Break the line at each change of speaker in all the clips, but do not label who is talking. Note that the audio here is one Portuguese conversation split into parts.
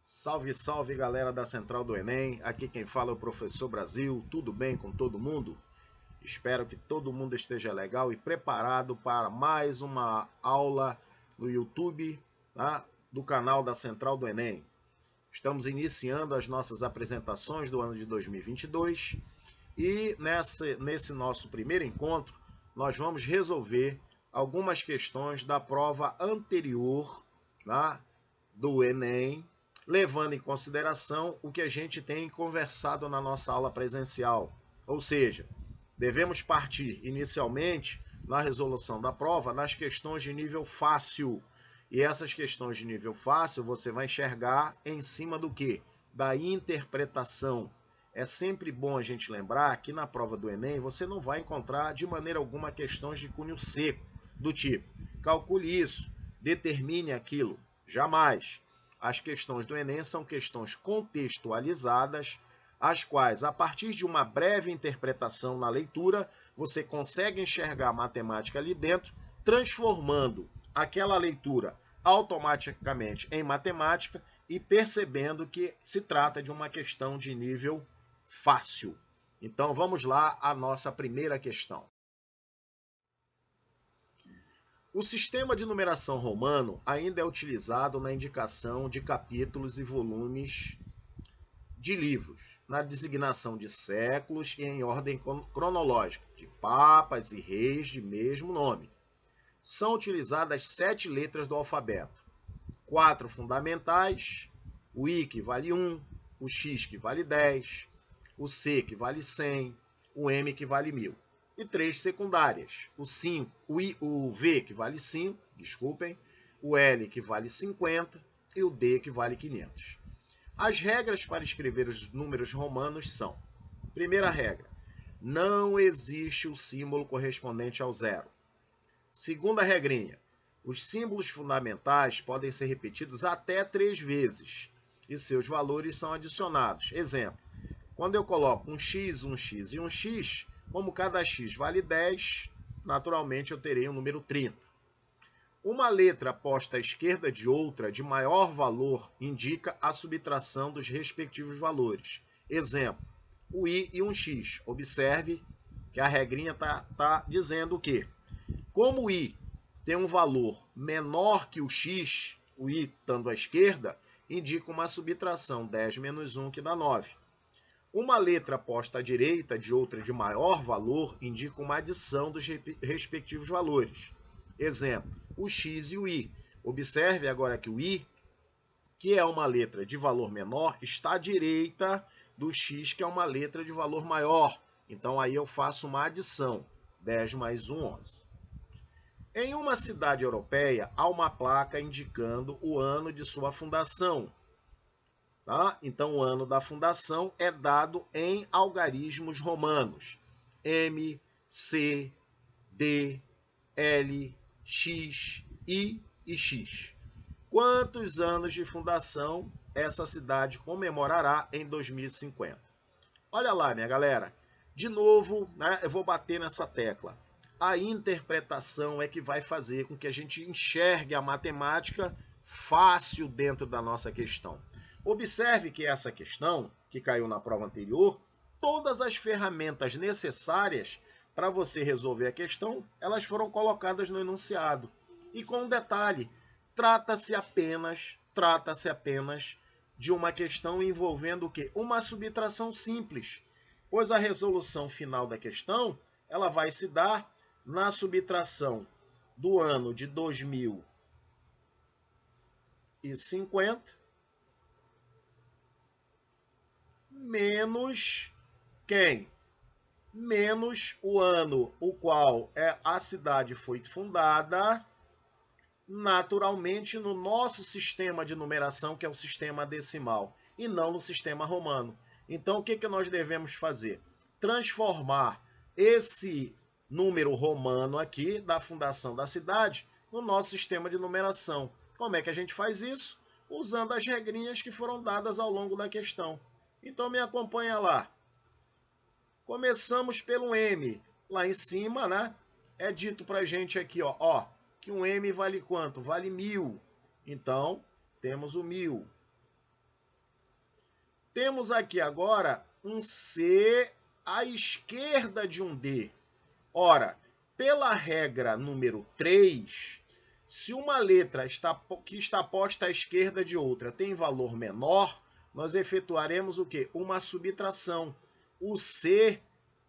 Salve, salve galera da Central do Enem, aqui quem fala é o Professor Brasil, tudo bem com todo mundo? Espero que todo mundo esteja legal e preparado para mais uma aula no YouTube, tá? Do canal da Central do Enem. Estamos iniciando as nossas apresentações do ano de 2022 e nesse nosso primeiro encontro nós vamos resolver algumas questões da prova anterior, tá? Do Enem, levando em consideração o que a gente tem conversado na nossa aula presencial. Ou seja, devemos partir inicialmente na resolução da prova nas questões de nível fácil. E essas questões de nível fácil você vai enxergar em cima do quê? Da interpretação. É sempre bom a gente lembrar que na prova do Enem você não vai encontrar de maneira alguma questões de cunho seco, do tipo, calcule isso, determine aquilo. Jamais. As questões do Enem são questões contextualizadas, as quais, a partir de uma breve interpretação na leitura, você consegue enxergar a matemática ali dentro, transformando aquela leitura automaticamente em matemática e percebendo que se trata de uma questão de nível fácil. Então vamos lá à nossa primeira questão. O sistema de numeração romano ainda é utilizado na indicação de capítulos e volumes de livros, na designação de séculos e em ordem cronológica, de papas e reis de mesmo nome. São utilizadas 7 letras do alfabeto, 4 fundamentais, o I que vale 1, o X que vale 10, o C que vale 100, o M que vale 1000. E 3 secundárias, o V que vale 5, desculpem, o L que vale 50 e o D que vale 500. As regras para escrever os números romanos são: primeira regra, não existe o símbolo correspondente ao zero. Segunda regrinha, os símbolos fundamentais podem ser repetidos até 3 vezes e seus valores são adicionados. Exemplo, quando eu coloco um X e um X, como cada X vale 10, naturalmente eu terei o número 30. Uma letra posta à esquerda de outra de maior valor indica a subtração dos respectivos valores. Exemplo, o I e um X. Observe que a regrinha está dizendo o quê? Como o I tem um valor menor que o X, o I estando à esquerda, indica uma subtração, 10 menos 1 que dá 9. Uma letra posta à direita de outra de maior valor indica uma adição dos respectivos valores. Exemplo, o X e o I. Observe agora que o I, que é uma letra de valor menor, está à direita do X, que é uma letra de valor maior. Então aí eu faço uma adição, 10 mais 1, 11. Em uma cidade europeia, há uma placa indicando o ano de sua fundação. Tá? Então, o ano da fundação é dado em algarismos romanos. M, C, D, L, X, I e X. Quantos anos de fundação essa cidade comemorará em 2050? Olha lá, minha galera. De novo, né, eu vou bater nessa tecla. A interpretação é que vai fazer com que a gente enxergue a matemática fácil dentro da nossa questão. Observe que essa questão, que caiu na prova anterior, todas as ferramentas necessárias para você resolver a questão, elas foram colocadas no enunciado. E com um detalhe, trata-se apenas de uma questão envolvendo o quê? Uma subtração simples, pois a resolução final da questão, ela vai se dar na subtração do ano de 2050 menos quem? Menos o ano o qual a cidade foi fundada, naturalmente no nosso sistema de numeração, que é o sistema decimal, e não no sistema romano. Então, o que nós devemos fazer? Transformar esse número romano aqui, da fundação da cidade, no nosso sistema de numeração. Como é que a gente faz isso? Usando as regrinhas que foram dadas ao longo da questão. Então me acompanha lá. Começamos pelo M. Lá em cima, né? É dito pra gente aqui, ó, que um M vale quanto? Vale 1000. Então, temos o 1000. Temos aqui agora um C à esquerda de um D. Ora, pela regra número 3, se uma letra que está posta à esquerda de outra tem valor menor, nós efetuaremos o quê? Uma subtração. O C,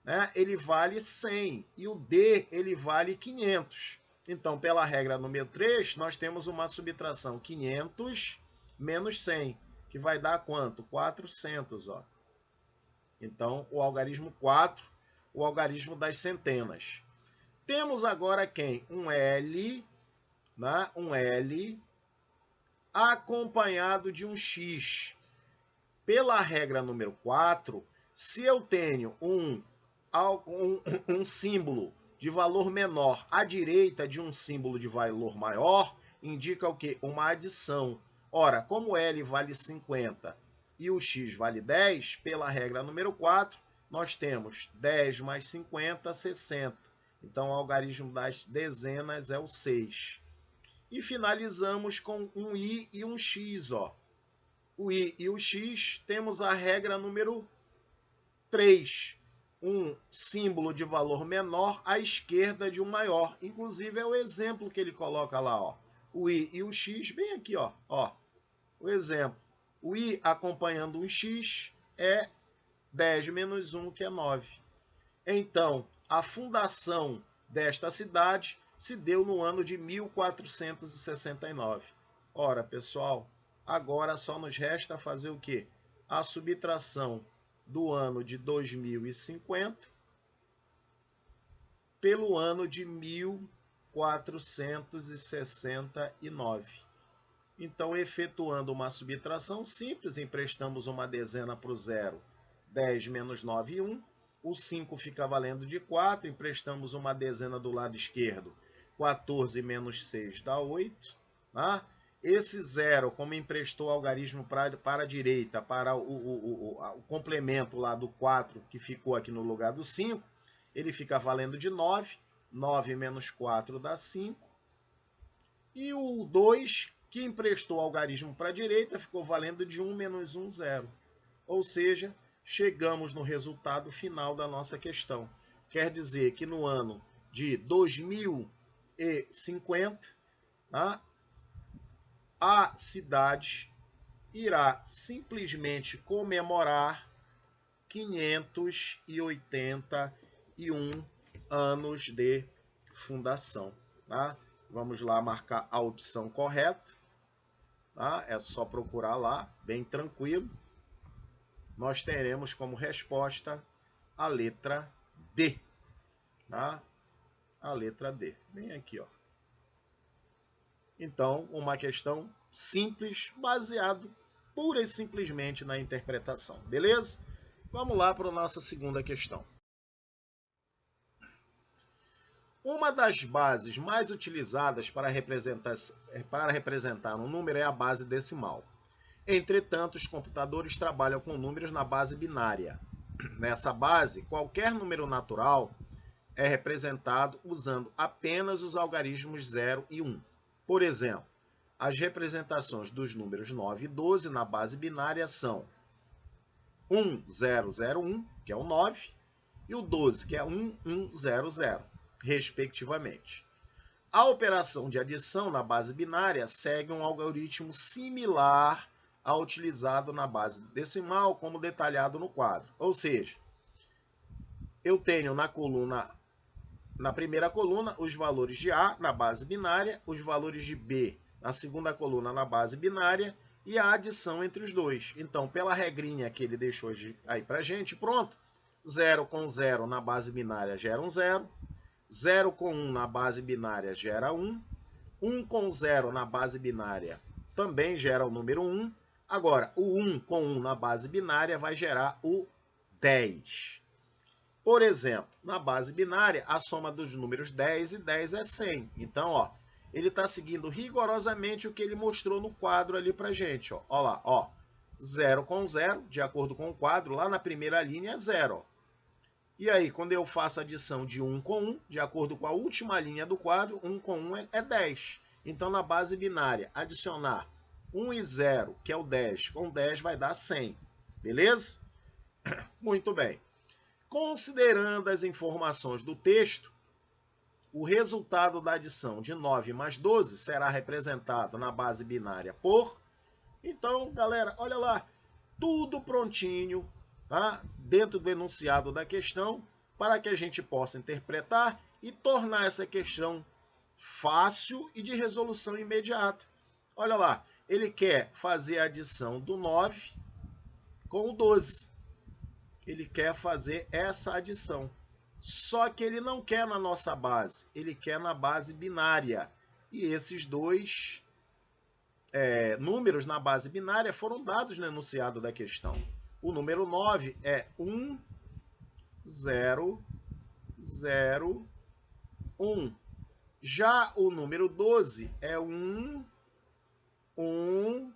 né, ele vale 100 e o D ele vale 500. Então, pela regra número 3, nós temos uma subtração 500 menos 100, que vai dar quanto? 400. Ó. Então, o algarismo 4, o algarismo das centenas. Temos agora quem? Um L, né? Um L acompanhado de um X. Pela regra número 4, se eu tenho um símbolo de valor menor à direita de um símbolo de valor maior, indica o quê? Uma adição. Ora, como L vale 50 e o X vale 10, pela regra número 4, nós temos 10 mais 50, 60. Então, o algarismo das dezenas é o 6. E finalizamos com um I e um X. Ó. O I e o X, temos a regra número 3. Um símbolo de valor menor à esquerda de um maior. Inclusive, é o exemplo que ele coloca lá. Ó. O I e o X, bem aqui. Ó. O exemplo. O I acompanhando um X é 10 menos 1, que é 9. Então, a fundação desta cidade se deu no ano de 1469. Ora, pessoal, agora só nos resta fazer o quê? A subtração do ano de 2050 pelo ano de 1469. Então, efetuando uma subtração simples, emprestamos uma dezena para o zero, 10 menos 9, 1. O 5 fica valendo de 4, emprestamos uma dezena do lado esquerdo, 14 menos 6 dá 8. Tá? Esse zero, como emprestou o algarismo para a direita, para o complemento lá do 4, que ficou aqui no lugar do 5, ele fica valendo de 9. 9 menos 4 dá 5. E o 2, que emprestou o algarismo para a direita, ficou valendo de 1 menos 1, 0. Ou seja, chegamos no resultado final da nossa questão. Quer dizer que no ano de 2050, tá, a cidade irá simplesmente comemorar 581 anos de fundação. Tá? Vamos lá marcar a opção correta. Tá? É só procurar lá, bem tranquilo. Nós teremos como resposta a letra D. Tá? A letra D. Bem aqui, ó. Então, uma questão simples, baseado pura e simplesmente na interpretação. Beleza? Vamos lá para a nossa segunda questão. Uma das bases mais utilizadas para representar um número é a base decimal. Entretanto, os computadores trabalham com números na base binária. Nessa base, qualquer número natural é representado usando apenas os algarismos 0 e 1. Por exemplo, as representações dos números 9 e 12 na base binária são 1001, que é o 9, e o 12, que é 1100, respectivamente. A operação de adição na base binária segue um algoritmo similar ao utilizado na base decimal, como detalhado no quadro. Ou seja, eu tenho na primeira coluna os valores de A na base binária, os valores de B na segunda coluna na base binária e a adição entre os dois. Então, pela regrinha que ele deixou aí pra gente, pronto. 0 com 0 na base binária gera um 0. 0 com 1 na base binária gera 1. 1 com 0 na base binária também gera o número 1. Agora, o 1 com 1 na base binária vai gerar o 10. Por exemplo, na base binária, a soma dos números 10 e 10 é 100. Então, ó, ele está seguindo rigorosamente o que ele mostrou no quadro ali pra gente. Ó, ó lá, ó. 0 com 0, de acordo com o quadro, lá na primeira linha é 0. E aí, quando eu faço a adição de 1 com 1, de acordo com a última linha do quadro, 1 com 1 é 10. Então, na base binária, adicionar 1 e 0, que é o 10, com 10 vai dar 100. Beleza? Muito bem. Considerando as informações do texto, o resultado da adição de 9 mais 12 será representado na base binária por... Então, galera, olha lá, tudo prontinho, tá? Dentro do enunciado da questão, para que a gente possa interpretar e tornar essa questão fácil e de resolução imediata. Olha lá, ele quer fazer a adição do 9 com o 12. Ele quer fazer essa adição. Só que ele não quer na nossa base, ele quer na base binária. E esses dois números na base binária foram dados no enunciado da questão. O número 9 é 1, 0, 0, 1. Já o número 12 é 1, 1,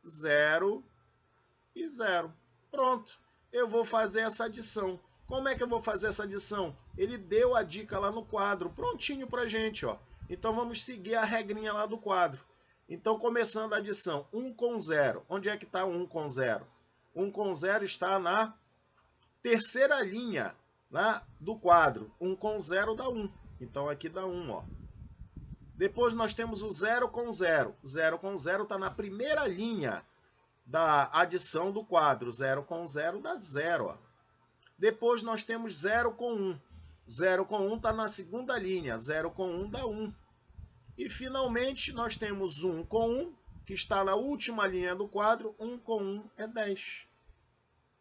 0 e 0. Pronto, eu vou fazer essa adição. Como é que eu vou fazer essa adição? Ele deu a dica lá no quadro, prontinho pra gente, ó. Então vamos seguir a regrinha lá do quadro. Então, começando a adição, 1 com 0. Onde é que está 1 com 0? 1 com 0 está na terceira linha, né, do quadro. 1 com 0 dá 1. Então, aqui dá 1, ó. Depois nós temos o 0 com 0. 0 com 0 está na primeira linha da adição do quadro. 0 com 0 dá 0, ó. Depois nós temos 0 com 1. 0 com 1 está na segunda linha. 0 com 1 dá 1. E, finalmente, nós temos 1 com 1, que está na última linha do quadro. 1 com 1 é 10.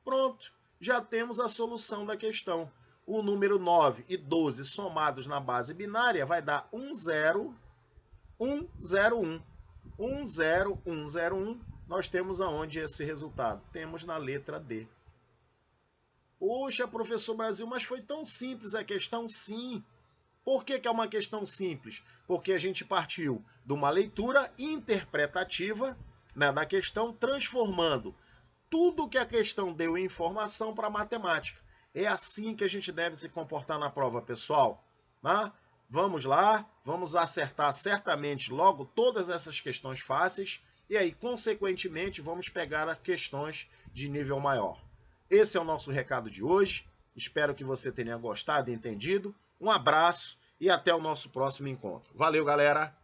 Pronto, já temos a solução da questão. O número 9 e 12 somados na base binária vai dar 1, 0, 1, 0, 1. 1, 0, 1, 0, 1. Nós temos aonde esse resultado? Temos na letra D. Poxa, professor Brasil, mas foi tão simples a questão? Sim. Por que é uma questão simples? Porque a gente partiu de uma leitura interpretativa, né, da questão, transformando tudo que a questão deu em informação para a matemática. É assim que a gente deve se comportar na prova, pessoal. Né? Vamos lá, vamos acertar certamente logo todas essas questões fáceis e aí, consequentemente, vamos pegar as questões de nível maior. Esse é o nosso recado de hoje. Espero que você tenha gostado e entendido. Um abraço e até o nosso próximo encontro. Valeu, galera!